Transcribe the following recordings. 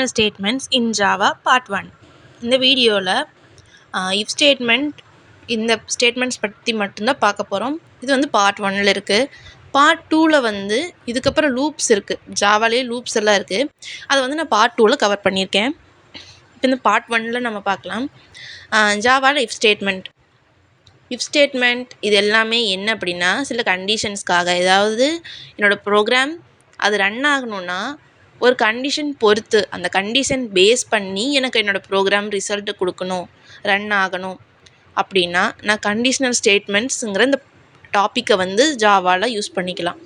conditional statements in Java part 1. இந்த வீடியோவில் if statement இந்த ஸ்டேட்மெண்ட்ஸ் பற்றி மட்டும்தான் பார்க்க போகிறோம். இது வந்து பார்ட் 1ல் இருக்குது. பார்ட் 2ல் வந்து இதுக்கப்புறம் லூப்ஸ் இருக்குது. ஜாவாலே லூப்ஸ் எல்லாம் இருக்குது. அதை வந்து நான் பார்ட் 2ல் கவர் பண்ணியிருக்கேன். இப்போ இந்த பார்ட் 1ல் நம்ம பார்க்கலாம். ஜாவாவில் இஃப் ஸ்டேட்மெண்ட் இது எல்லாமே என்ன அப்படின்னா சில கண்டிஷன்ஸ்க்காக, ஏதாவது என்னோடய ப்ரோக்ராம் அது ரன் ஆகணுன்னா ஒரு கண்டிஷன் பொறுத்து அந்த கண்டிஷன் பேஸ் பண்ணி எனக்கு என்னோடய ப்ரோக்ராம் ரிசல்ட்டு கொடுக்கணும், ரன் ஆகணும் அப்படின்னா நான் கண்டிஷனல் ஸ்டேட்மெண்ட்ஸுங்கிற இந்த டாப்பிக்கை வந்து ஜாவாவில் யூஸ் பண்ணிக்கலாம்.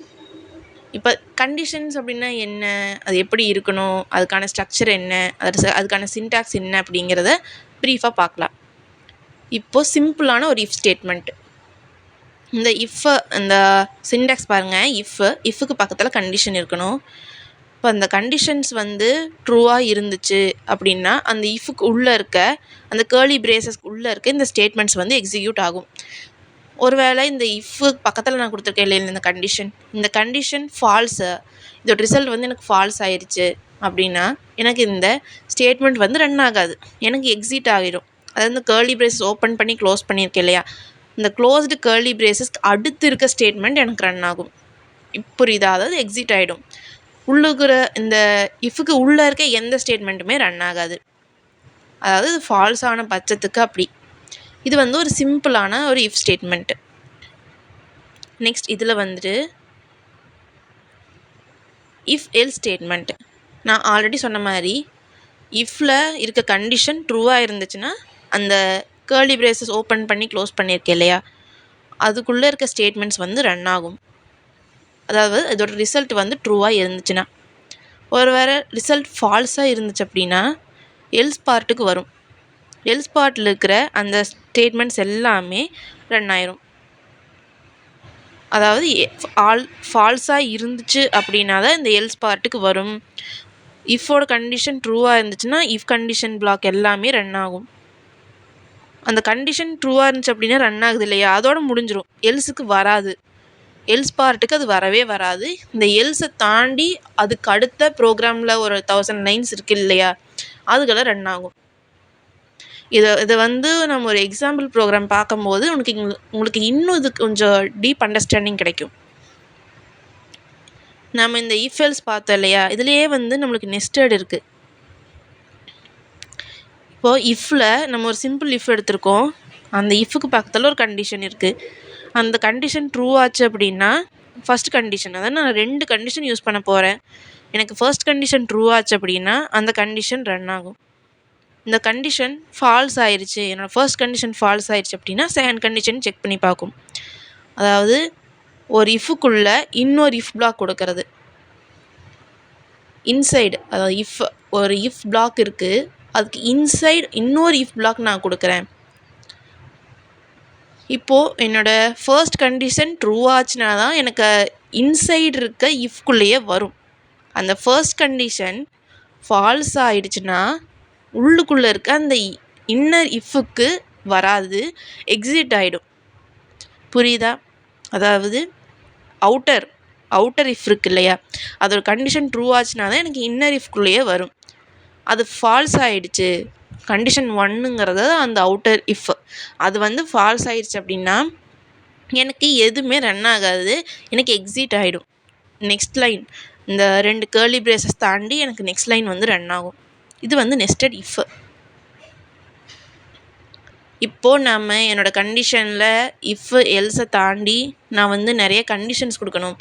இப்போ கண்டிஷன்ஸ் அப்படின்னா என்ன, அது எப்படி இருக்கணும், அதுக்கான ஸ்ட்ரக்சர் என்ன, அதுக்கான சின்டாக்ஸ் என்ன அப்படிங்கிறத ப்ரீஃபாக பார்க்கலாம். இப்போது சிம்பிளான ஒரு இஃப் ஸ்டேட்மெண்ட். இந்த இந்த சின்டாக்ஸ் பாருங்கள். இஃப்க்கு பக்கத்தில் கண்டிஷன் இருக்கணும். இப்போ அந்த கண்டிஷன்ஸ் வந்து ட்ரூவாக இருந்துச்சு அப்படின்னா அந்த இஃப்க்கு உள்ளே இருக்க அந்த கேர்லி பிரேசஸ்க்கு உள்ளே இருக்க இந்த ஸ்டேட்மெண்ட்ஸ் வந்து எக்ஸிக்யூட் ஆகும். ஒருவேளை இந்த இஃப்க்கு பக்கத்தில் நான் கொடுத்துருக்கேன் இல்லை இந்த கண்டிஷன் ஃபால்ஸு, இதோட ரிசல்ட் வந்து எனக்கு ஃபால்ஸ் ஆயிடுச்சு அப்படின்னா எனக்கு இந்த ஸ்டேட்மெண்ட் வந்து ரன் ஆகாது, எனக்கு எக்ஸிட் ஆகிடும். அதாவது இந்த கேர்லி பிரேசஸ் ஓப்பன் பண்ணி க்ளோஸ் பண்ணியிருக்கேன் இல்லையா, இந்த க்ளோஸ்டு கேர்லி பிரேசஸ்க்கு அடுத்து இருக்க ஸ்டேட்மெண்ட் எனக்கு ரன் ஆகும். புரியுதா? அதாவது எக்ஸிட் ஆகிடும். உள்ளுக்குற இந்த இஃப்க்கு உள்ளே இருக்க எந்த ஸ்டேட்மெண்ட்டுமே ரன் ஆகாது. அதாவது இது ஃபால்ஸ் ஆன பட்சத்துக்கு அப்படி. இது வந்து ஒரு சிம்பிளான ஒரு இஃப் ஸ்டேட்மெண்ட்டு. நெக்ஸ்ட் இதில் வந்துட்டு இஃப் எல்ஸ் ஸ்டேட்மெண்ட். நான் ஆல்ரெடி சொன்ன மாதிரி இஃப்பில் இருக்க கண்டிஷன் ட்ரூவாக இருந்துச்சுன்னா அந்த கேர்லி பிரேசஸ் ஓப்பன் பண்ணி க்ளோஸ் பண்ணியிருக்கேன் இல்லையா, அதுக்குள்ளே இருக்க ஸ்டேட்மெண்ட்ஸ் வந்து ரன் ஆகும். அதாவது இதோட ரிசல்ட் வந்து ட்ரூவாக இருந்துச்சுன்னா. ஒரு வேறு ரிசல்ட் ஃபால்ஸாக இருந்துச்சு அப்படின்னா எல்ஸ் பார்ட்டுக்கு வரும். எல்ஸ் பார்ட்டில் இருக்கிற அந்த ஸ்டேட்மெண்ட்ஸ் எல்லாமே ரன் ஆயிரும். அதாவது ஃபால்ஸாக இருந்துச்சு அப்படின்னா தான் இந்த எல்ஸ் பார்ட்டுக்கு வரும். இஃபோட கண்டிஷன் ட்ரூவாக இருந்துச்சுன்னா இஃப் கண்டிஷன் பிளாக் எல்லாமே ரன் ஆகும். அந்த கண்டிஷன் ட்ரூவாக இருந்துச்சு அப்படின்னா ரன் ஆகுது இல்லையா, அதோட முடிஞ்சிடும். எல்ஸுக்கு வராது, எல்ஸ் பார்ட்டுக்கு அது வரவே வராது. இந்த எல்ஸை தாண்டி அதுக்கு அடுத்த ப்ரோக்ராமில் ஒரு 1000 லைன்ஸ் இருக்குது இல்லையா, அதுக்கெல்லாம் ரன் ஆகும். இதை வந்து நம்ம ஒரு எக்ஸாம்பிள் ப்ரோக்ராம் பார்க்கும்போது உங்களுக்கு இன்னும் இது கொஞ்சம் டீப் அண்டர்ஸ்டாண்டிங் கிடைக்கும். நம்ம இந்த இஃப் எல்ஸ் பார்த்தோம் இல்லையா, இதுலேயே வந்து நம்மளுக்கு நெஸ்டட் இருக்குது. இப்போது இஃப்பில் நம்ம ஒரு சிம்பிள் இஃப் எடுத்திருக்கோம். அந்த இஃப்க்கு பக்கத்தில் ஒரு கண்டிஷன் இருக்குது. அந்த கண்டிஷன் ட்ரூ ஆச்சு அப்படின்னா ஃபஸ்ட் கண்டிஷன், அதாவது நான் 2 கண்டிஷன் யூஸ் பண்ண போகிறேன். எனக்கு ஃபர்ஸ்ட் கண்டிஷன் ட்ரூ ஆச்சு அப்படின்னா அந்த கண்டிஷன் ரன் ஆகும். இந்த கண்டிஷன் ஃபால்ஸ் ஆயிடுச்சு, என்னோடய ஃபர்ஸ்ட் கண்டிஷன் ஃபால்ஸ் ஆயிடுச்சு அப்படின்னா செகண்ட் கண்டிஷன் செக் பண்ணி பார்க்கும். அதாவது ஒரு இஃப்க்குள்ளே இன்னொரு இஃப் பிளாக் கொடுக்கறது. இன்சைடு, அதாவது ஒரு இஃப் பிளாக் இருக்குது, அதுக்கு இன்சைடு இன்னொரு இஃப் பிளாக் நான் கொடுக்குறேன். இப்போது என்னோடய ஃபர்ஸ்ட் கண்டிஷன் ட்ரூ ஆச்சுன்னா தான் எனக்கு இன்சைடு இருக்க இஃப்குள்ளேயே வரும். அந்த ஃபர்ஸ்ட் கண்டிஷன் ஃபால்ஸ் ஆகிடுச்சுன்னா உள்ளுக்குள்ளே இருக்க அந்த இன்னர் இஃப்க்கு வராது, எக்ஸிட் ஆகிடும். புரியுதா? அதாவது அவுட்டர் இஃப் இருக்கு இல்லையா, அதோட கண்டிஷன் ட்ரூ ஆச்சுன்னா தான் எனக்கு இன்னர் இஃப்குள்ளேயே வரும். அது ஃபால்ஸ் ஆகிடுச்சு, கண்டிஷன் 1ங்கிறது அந்த அவுட்டர் இஃப், அது வந்து ஃபால்ஸ் ஆகிடுச்சு அப்படின்னா எனக்கு எதுவுமே ரன் ஆகாது, எனக்கு எக்ஸிட் ஆகிடும். நெக்ஸ்ட் லைன், இந்த 2 கேர்லி பிரேசஸ் தாண்டி எனக்கு நெக்ஸ்ட் லைன் வந்து ரன் ஆகும். இது வந்து நெஸ்டட் இஃப். இப்போது நம்ம என்னோடய கண்டிஷனில் இஃப் எல்ஸை தாண்டி நான் வந்து நிறைய கண்டிஷன்ஸ் கொடுக்கணும்.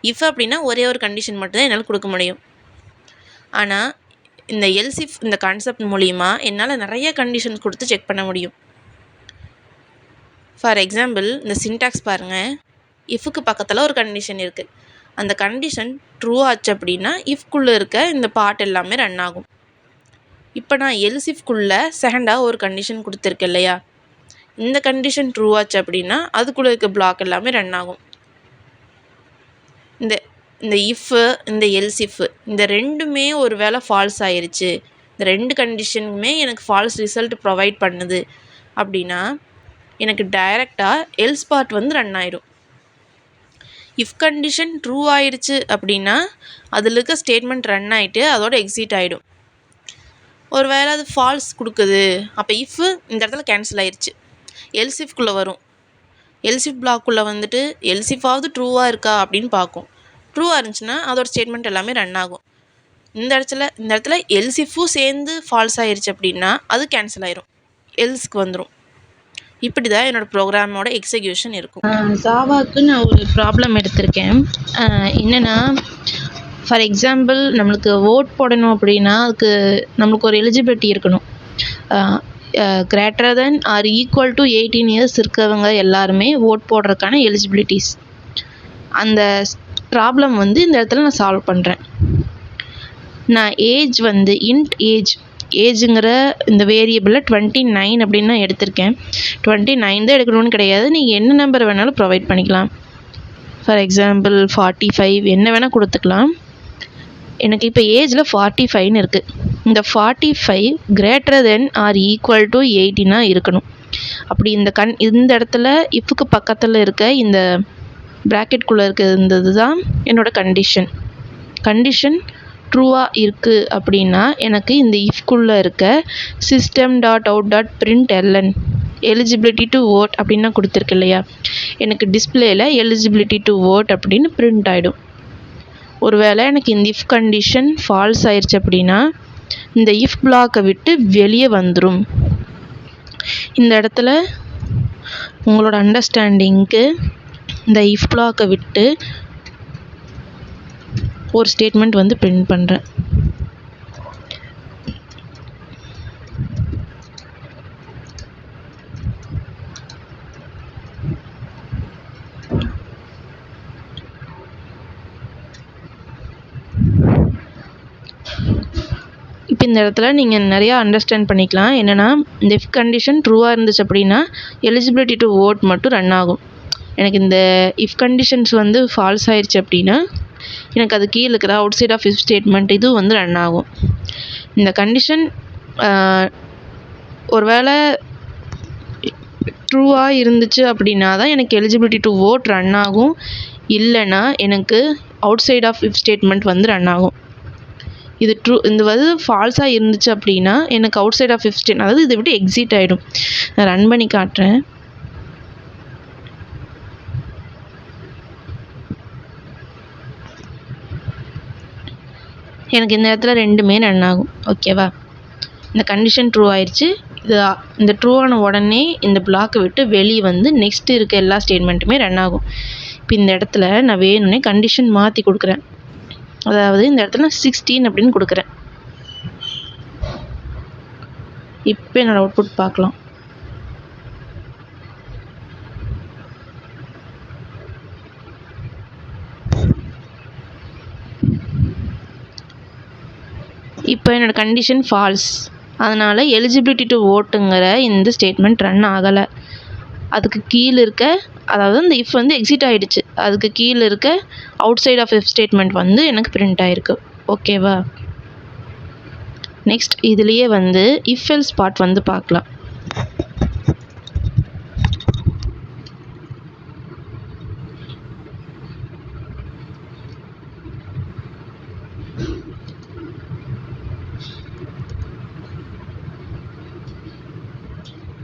இஃப் அப்படின்னா ஒரே ஒரு கண்டிஷன் மட்டும்தான் என்னால் கொடுக்க முடியும். ஆனால் இந்த எல்ஸ் இஃப் இந்த கான்செப்ட் மூலிமா என்னால் நிறைய கண்டிஷன்ஸ் கொடுத்து செக் பண்ண முடியும். ஃபார் எக்ஸாம்பிள் இந்த சின்டாக்ஸ் பாருங்கள். இஃப்க்கு பக்கத்தில் ஒரு கண்டிஷன் இருக்குது. அந்த கண்டிஷன் ட்ரூ ஆச்சு அப்படின்னா இஃப்குள்ளே இருக்க இந்த பார்ட் எல்லாமே ரன் ஆகும். இப்போ நான் எல்ஸ் இஃப்குள்ளே செகண்டாக ஒரு கண்டிஷன் கொடுத்துருக்கேன் இல்லையா, இந்த கண்டிஷன் ட்ரூ ஆச்சு அப்படின்னா அதுக்குள்ளே இருக்க பிளாக் எல்லாமே ரன் ஆகும். இந்த இஃப்பு இந்த எல்ஸ் இஃப் இந்த ரெண்டுமே ஒரு வேளை ஃபால்ஸ் ஆயிடுச்சு, இந்த 2 கண்டிஷனுமே எனக்கு ஃபால்ஸ் ரிசல்ட் ப்ரொவைட் பண்ணுது அப்படின்னா எனக்கு டைரெக்டாக எல்ஸ் பார்ட் வந்து ரன் ஆகிடும். இஃப் கண்டிஷன் ட்ரூ ஆயிடுச்சு அப்படின்னா அதில் இருக்க ஸ்டேட்மெண்ட் ரன் ஆகிட்டு அதோட எக்ஸிட் ஆகிடும். ஒரு வேளை அது ஃபால்ஸ் கொடுக்குது, அப்போ இஃப் இந்த இடத்துல கேன்சல் ஆயிடுச்சு, எல்ஸ் இஃப்குள்ளே வரும். எல்ஸ் இஃப் பிளாக்குள்ளே வந்துட்டு எல்ஸ் இஃபாவது ட்ரூவாக இருக்கா அப்படின்னு பார்க்கும். ட்ரூவாக இருந்துச்சுன்னா அதோட ஸ்டேட்மெண்ட் எல்லாமே ரன் ஆகும். இந்த இடத்துல எல்ஸ் இஃப்பும் சேர்ந்து ஃபால்ஸ் ஆயிடுச்சு அப்படின்னா அது கேன்சல் ஆயிரும், எல்ஸ்க்கு வந்துடும். இப்படி தான் என்னோடய ப்ரோக்ராமோட எக்ஸிக்யூஷன் இருக்கும். ஜாவாக்கு நான் ஒரு ப்ராப்ளம் எடுத்திருக்கேன். என்னென்னா, ஃபார் எக்ஸாம்பிள் நம்மளுக்கு ஓட் போடணும் அப்படின்னா அதுக்கு நம்மளுக்கு ஒரு எலிஜிபிலிட்டி இருக்கணும். Greater than or equal to 18 years இருக்கிறவங்க எல்லாருமே ஓட் போடுறதுக்கான எலிஜிபிலிட்டிஸ். அந்த ப்ராப்ளம் வந்து இந்த இடத்துல நான் சால்வ் பண்ணுறேன். நான் ஏஜ் வந்து இன்ட் ஏஜுங்கிற இந்த வேரியபிளில் 29 அப்படின்னு நான் எடுத்திருக்கேன். 29 தான் எடுக்கணும்னு கிடையாது, நீங்கள் என்ன நம்பர் வேணாலும் ப்ரொவைட் பண்ணிக்கலாம். ஃபார் எக்ஸாம்பிள் 45 என்ன வேணால் கொடுத்துக்கலாம். எனக்கு இப்போ ஏஜில் 45ன்னு இருக்குது. இந்த 45 greater than or equal to 18 இருக்கணும். அப்படி இந்த இடத்துல இஃப்க்கு பக்கத்தில் இருக்க இந்த ப்ராக்கெட்குள்ளே இருக்கிறது தான் என்னோடய கண்டிஷன் ட்ரூவாக இருக்குது அப்படின்னா எனக்கு இந்த இஃப்குள்ளே இருக்க system.out.println எலிஜிபிலிட்டி டு ஓட் அப்படின்னு கொடுத்துருக்கு இல்லையா, எனக்கு டிஸ்பிளேயில் எலிஜிபிலிட்டி டு ஓட் அப்படின்னு பிரிண்ட் ஆகிடும். ஒருவேளை எனக்கு இந்த இஃப் கண்டிஷன் ஃபால்ஸ் ஆயிடுச்சு அப்படின்னா இந்த இஃப் பிளாக்கை விட்டு வெளியே வந்துடும். இந்த இடத்துல உங்களோட அண்டர்ஸ்டாண்டிங்க்கு இந்த இஃப் பிளாக்கை விட்டு ஒரு ஸ்டேட்மெண்ட் வந்து பிரிண்ட் பண்ணுறேன். இப்போ இந்த இடத்துல நீங்கள் நிறையா அண்டர்ஸ்டாண்ட் பண்ணிக்கலாம். என்னென்னா, இந்த இஃப் கண்டிஷன் ட்ரூவாக இருந்துச்சு அப்படின்னா எலிஜிபிலிட்டி டு ஓட் மட்டும் ரன் ஆகும். எனக்கு இந்த இஃப் கண்டிஷன்ஸ் வந்து ஃபால்ஸ் ஆயிடுச்சு அப்படின்னா எனக்கு அது கீழே இருக்கிற outside of if statement இதுவும் வந்து ரன் ஆகும். இந்த கண்டிஷன் ஒரு வேளை ட்ரூவாக இருந்துச்சு அப்படின்னா தான் எனக்கு எலிஜிபிலிட்டி டு ஓட் ரன் ஆகும். இல்லைன்னா எனக்கு outside of if statement வந்து ரன் ஆகும். இது இந்த வந்து ஃபால்ஸாக இருந்துச்சு அப்படின்னா எனக்கு outside of if statement, அதாவது இதை விட்டு எக்ஸிட் ஆகிடும். நான் ரன் பண்ணி காட்டுறேன். எனக்கு இந்த இடத்துல ரெண்டுமே ரன் ஆகும். ஓகேவா, இந்த கண்டிஷன் ட்ரூ ஆயிடுச்சு. இந்த ட்ரூவான உடனே இந்த பிளாக்கை விட்டு வெளியே வந்து நெக்ஸ்ட் இருக்க எல்லா ஸ்டேட்மெண்ட்டுமே ரன் ஆகும். இப்போ இந்த இடத்துல நான் வேணும்னே கண்டிஷன் மாற்றி கொடுக்குறேன். அதாவது இந்த இடத்துல 16 அப்படின்னு கொடுக்குறேன். இப்போ என்னோடய அவுட்புட் பார்க்கலாம். இப்போ என்னோடய கண்டிஷன் ஃபால்ஸ், அதனால் எலிஜிபிலிட்டி டு ஓட்டுங்கிற இந்த ஸ்டேட்மெண்ட் ரன் ஆகலை. அதுக்கு கீழே இருக்க, அதாவது இந்த இஃப் வந்து எக்ஸிட் ஆகிடுச்சு, அதுக்கு கீழே இருக்க outside of if statement வந்து எனக்கு பிரிண்ட் ஆகிருக்கு. ஓகேவா, நெக்ஸ்ட் இதுலேயே வந்து இஃப் எல்ஸ் பார்ட் வந்து பார்க்கலாம்.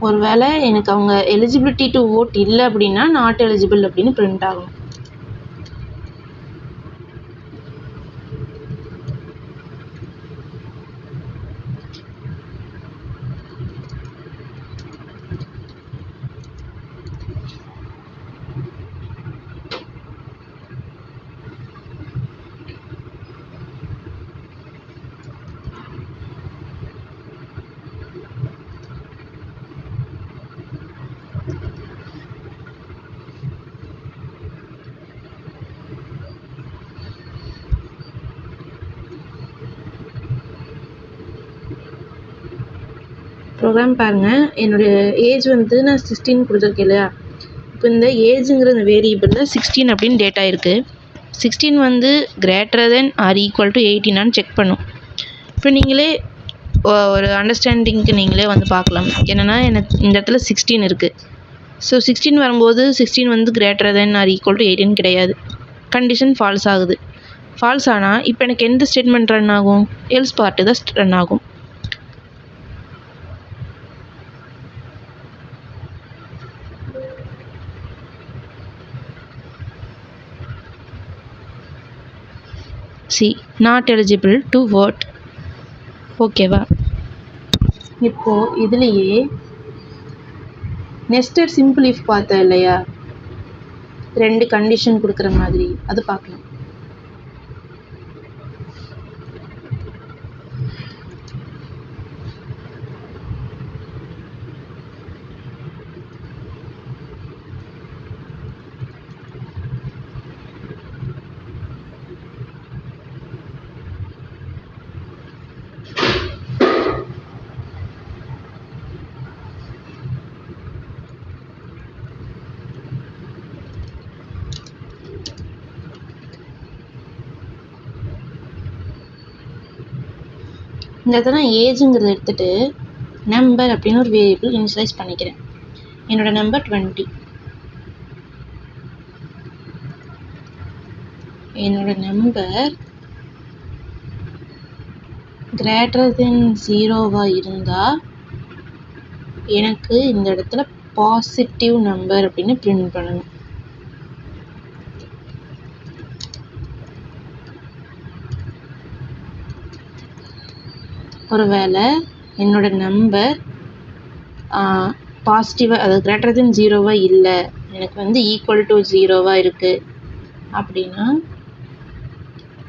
ஒருவேளை எனக்கு அவங்க எலிஜிபிலிட்டி டு ஓட் இல்லை அப்படின்னா நாட் எலிஜிபிள் அப்படின்னு பிரிண்ட் ஆகும். ப்ரோக்ராம் பாருங்கள். என்னுடைய ஏஜ் வந்து நான் 16 கொடுத்துருக்கேன் இல்லையா. இப்போ இந்த ஏஜுங்கிற இந்த வேரியபிளில் 16 அப்படின்னு டேட்டா இருக்குது. 16 வந்து greater than or equal to 18 check பண்ணும். இப்போ நீங்களே ஒரு அண்டர்ஸ்டாண்டிங்க்கு நீங்களே வந்து பார்க்கலாம். என்னென்னா எனக்கு இந்த இடத்துல 16 இருக்குது. ஸோ 16 வரும்போது 16 வந்து greater than or equal to 18 கிடையாது. கண்டிஷன் ஃபால்ஸ் ஆகுது. ஃபால்ஸ் ஆனால் இப்போ எனக்கு எந்த ஸ்டேட்மெண்ட் ரன் ஆகும்? எல்ஸ் பார்ட்டு தான் ரன் ஆகும். C not eligible to vote. ஓகேவா? இப்போது இதுலேயே நெஸ்டட் சிம்பிள் இஃப் பார்த்தேன் இல்லையா, 2 கண்டிஷன் கொடுக்குற மாதிரி, அது பார்க்கலாம். இந்த இடத்துல நான் ஏஜுங்கிறத எடுத்துகிட்டு நம்பர் அப்படின்னு ஒரு வேரியபிள் இனிஷியலைஸ் பண்ணிக்கிறேன். என்னோட நம்பர் 20. என்னோட நம்பர் greater than 0 இருந்தால் எனக்கு இந்த இடத்துல பாசிட்டிவ் நம்பர் அப்படின்னு பிரிண்ட் பண்ணணும். ஒருவேளை என்னோட நம்பர் பாசிட்டிவாக, அதாவது greater than 0 இல்லை, எனக்கு வந்து ஈக்குவல் டு 0 இருக்குது அப்படின்னா,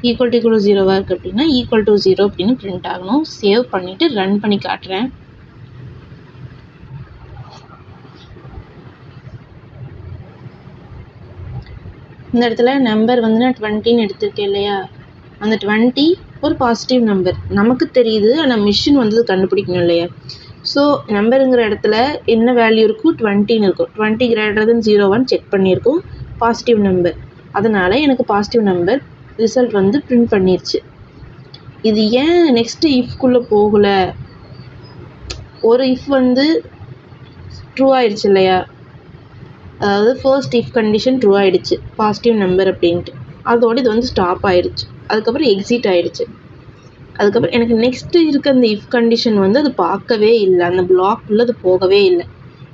ஈக்குவல் டு 0 இருக்குது அப்படின்னா ஈக்குவல் டு 0 அப்படின்னு பிரிண்ட் ஆகணும். சேவ் பண்ணிவிட்டு ரன் பண்ணி காட்டுறேன். இந்த இடத்துல நம்பர் வந்து நான் 20ன்னு எடுத்திருக்கேன் இல்லையா, அந்த 20 ஒரு பாசிட்டிவ் நம்பர் நமக்கு தெரியுது, ஆனால் மிஷின் வந்து கண்டுபிடிக்கணும் இல்லையா. ஸோ நம்பருங்கிற இடத்துல என்ன வேல்யூ இருக்கும், 20ன்னு இருக்கும். 20 greater than 0 செக் பண்ணியிருக்கோம், பாசிட்டிவ் நம்பர். அதனால் எனக்கு பாசிட்டிவ் நம்பர் ரிசல்ட் வந்து பிரிண்ட் பண்ணிருச்சு. இது ஏன் நெக்ஸ்ட்டு இஃப்குள்ளே போகலை, ஒரு இஃப் வந்து ட்ரூ ஆயிடுச்சு இல்லையா, அதாவது ஃபர்ஸ்ட் இஃப் கண்டிஷன் ட்ரூ ஆகிடுச்சு பாசிட்டிவ் நம்பர் அப்படின்ட்டு, அதோடு இது வந்து ஸ்டாப் ஆகிடுச்சு. அதுக்கப்புறம் எக்ஸிட் ஆகிடுச்சு. அதுக்கப்புறம் எனக்கு நெக்ஸ்ட்டு இருக்க அந்த இஃப் கண்டிஷன் வந்து அது பார்க்கவே இல்லை, அந்த பிளாக்குள்ளே அது போகவே இல்லை.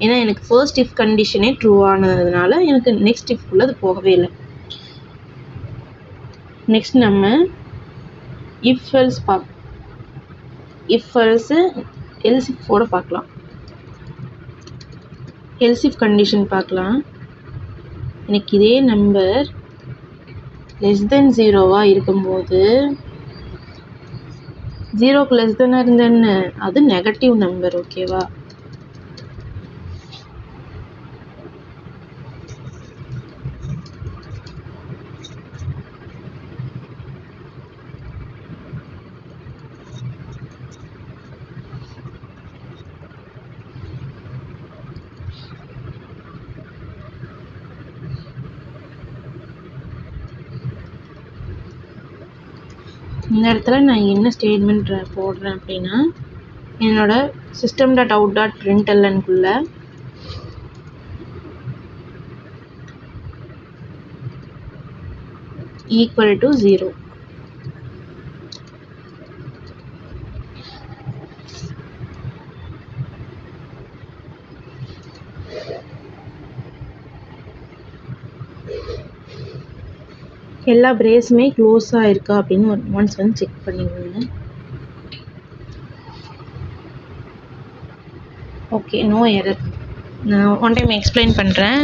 ஏன்னா எனக்கு ஃபர்ஸ்ட் இஃப் கண்டிஷனே ட்ரூ ஆனதுனால எனக்கு நெக்ஸ்ட் இஃப்குள்ளே அது போகவே இல்லை. நெக்ஸ்ட் நம்ம if else if else else இஃபோட பார்க்கலாம். எல்ஸ் இஃப் கண்டிஷன் பார்க்கலாம். எனக்கு இதே நம்பர் லெஸ் தென் 0 இருக்கும்போது, 0க்கு லெஸ் தென் இருந்தேன்னு அது நெகட்டிவ் நம்பர். ஓகேவா? இந்த இடத்துல நான் என்ன ஸ்டேட்மெண்ட் போடுறேன் அப்படின்னா, என்னோட system.out.printlnக்குள்ள ஈக்குவல் டு 0. எல்லா பிரேஸுமே க்ளோஸாக இருக்கா அப்படின்னு ஒன்ஸ் வந்து செக் பண்ணிக்கோங்க. Okay, no error. நான் ஒன் டைம் எக்ஸ்பிளைன் பண்ணுறேன்.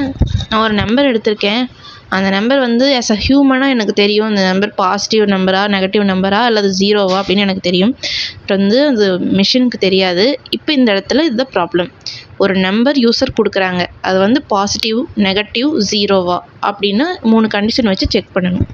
நான் ஒரு நம்பர் எடுத்திருக்கேன். அந்த நம்பர் வந்து ஆஸ் அ ஹியூமனாக எனக்கு தெரியும், இந்த நம்பர் பாசிட்டிவ் நம்பரா நெகட்டிவ் நம்பரா அல்லது 0 அப்படின்னு எனக்கு தெரியும். பட் வந்து அது மிஷினுக்கு தெரியாது. இப்போ இந்த இடத்துல இதுதான் ப்ராப்ளம். ஒரு நம்பர் யூசர் கொடுக்குறாங்க, அது வந்து பாசிட்டிவ் நெகட்டிவ் 0 அப்படின்னு 3 கண்டிஷன் வச்சு செக் பண்ணணும்.